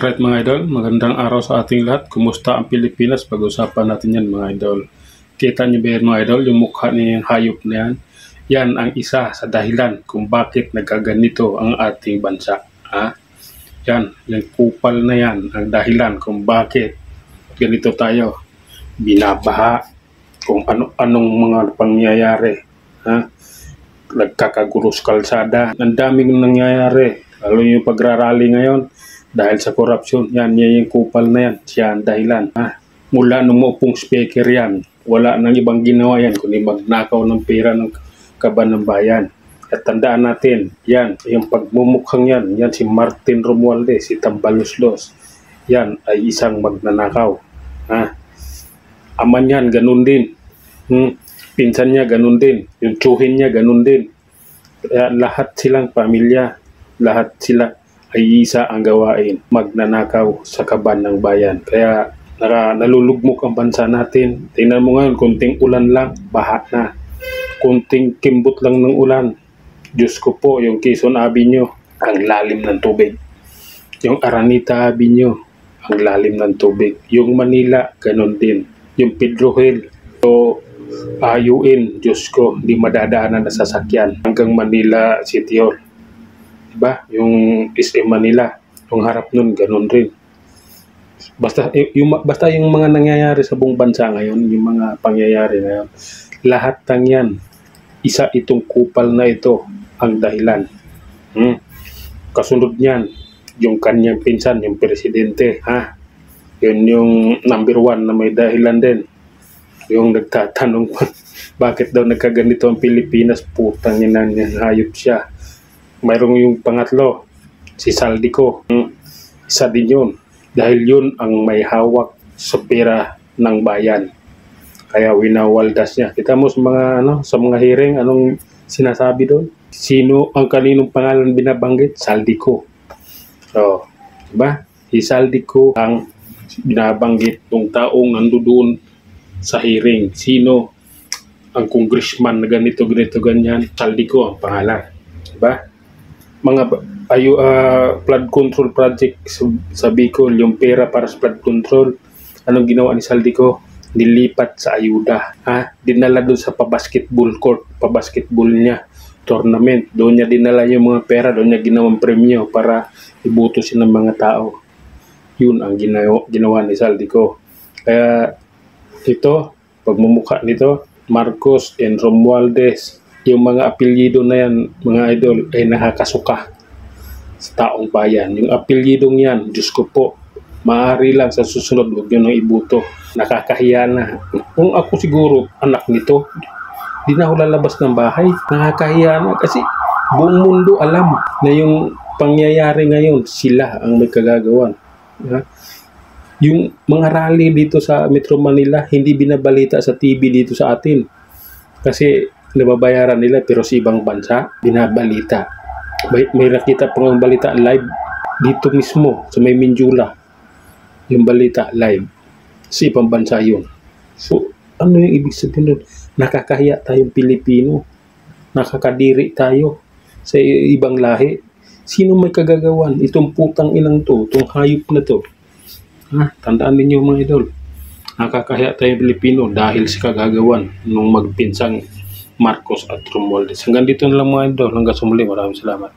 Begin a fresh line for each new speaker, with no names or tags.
Alright mga idol, magandang araw sa ating lahat. Kumusta ang Pilipinas? Pag-usapan natin yan mga idol. Kita niyo ba yan mga idol, yung mukha niyang hayop na yan? Yan ang isa sa dahilan kung bakit nagkaganito ang ating bansa. Yan, yung kupal na yan ang dahilan kung bakit ganito tayo. Binabaha, kung anong mga pangyayari. Nagkakaguros kalsada. Ang daming nangyayari. Lalo yung pagrarally ngayon. Dahil sa korupsyon, yan yung kupal na yan. Siya ang dahilan. Mula nung maupong speaker yan, wala nang ibang ginawa yan, kundi magnakaw ng pera ng kaban ng bayan. At tandaan natin, yan, yung pagmumukhang yan si Martin Romualdez, si Tambaloslos, yan ay isang magnanakaw. Aman yan, ganun din. Pinsan niya, ganun din. Yung tsuhin niya, ganun din. Kaya lahat silang pamilya, lahat sila ay isa ang gawain, magnanakaw sa kaban ng bayan. Kaya nalulugmok ang bansa natin. Tingnan mo ngayon, kunting ulan lang, baha na. Kunting kimbot lang ng ulan. Diyos ko po, yung Quezon Avenue, ang lalim ng tubig. Yung Aranita Avenue, ang lalim ng tubig. Yung Manila, ganun din. Yung Pedro Hill, so ayuin, Diyos ko, hindi madadaanan na sasakyan hanggang Manila City Hall. Diba? Yung SM Manila, yung harap nun, ganun rin. Basta yung mga nangyayari sa buong bansa ngayon, yung mga pangyayari ngayon, lahat ng yan, isa itong kupal na ito ang dahilan. Kasunod niyan, yung kanyang pinsan, yung presidente, yun yung number 1 na may dahilan din. Yung nagtatanong bakit daw nagkaganito ang Pilipinas, putang ina niya, hayop siya. Mayroong yung pangatlo, si Saldico. Isa din yun. Dahil yun ang may hawak sa pera ng bayan. Kaya winawaldas niya. Kita mo sa mga hearing, anong sinasabi doon? Sino ang kaninong pangalan binabanggit? Saldico. So, diba? Si Saldico ang binabanggit ng taong nandoon sa hearing. Sino ang congressman na ganito, ganyan? Saldico ang pangalan. Diba? Mga flood control project sa Bicol, yung pera para sa flood control, anong ginawa ni Saldico? Nilipat sa ayuda. Dinala doon sa pabasketball court, pabasketball niya, tournament. Doon niya dinala yung mga pera, doon niya ginawang premyo para ibutusin ng mga tao. Yun ang ginawa ni Saldico. Kaya ito, pagmumukha nito, Marcos and Romualdez, yung mga apelyido na yan, mga idol, ay nakakasuka sa taong bayan. Yung apelyidong yan, Diyos ko po, maaari lang sa susunod, huwag nyo nang ibuto. Nakakahiya na. Kung ako siguro, anak nito, di na ako lalabas ng bahay. Nakakahiya na kasi buong mundo alam na yung pangyayari ngayon, sila ang may kagagawan. Yung mga rally dito sa Metro Manila, hindi binabalita sa TV dito sa atin. Kasi nababayaran nila, pero sa ibang bansa, binabalita. May nakita pang balita live dito mismo, sa may Minjula. Yung balita live. Sa ibang bansa yun. So, ano yung ibig sabihin nun? Nakakahiya tayong Pilipino. Nakakadiri tayo sa ibang lahi. Sino may kagagawan? Itong putang inang to, itong hayop na to. Tandaan ninyo mga idol. Nakakahiya tayong Pilipino dahil sa kagagawan nung magpinsang Marcos at Romualdez. Hanggang dito na lang mga idol. Hanggang sa muli. Maraming salamat.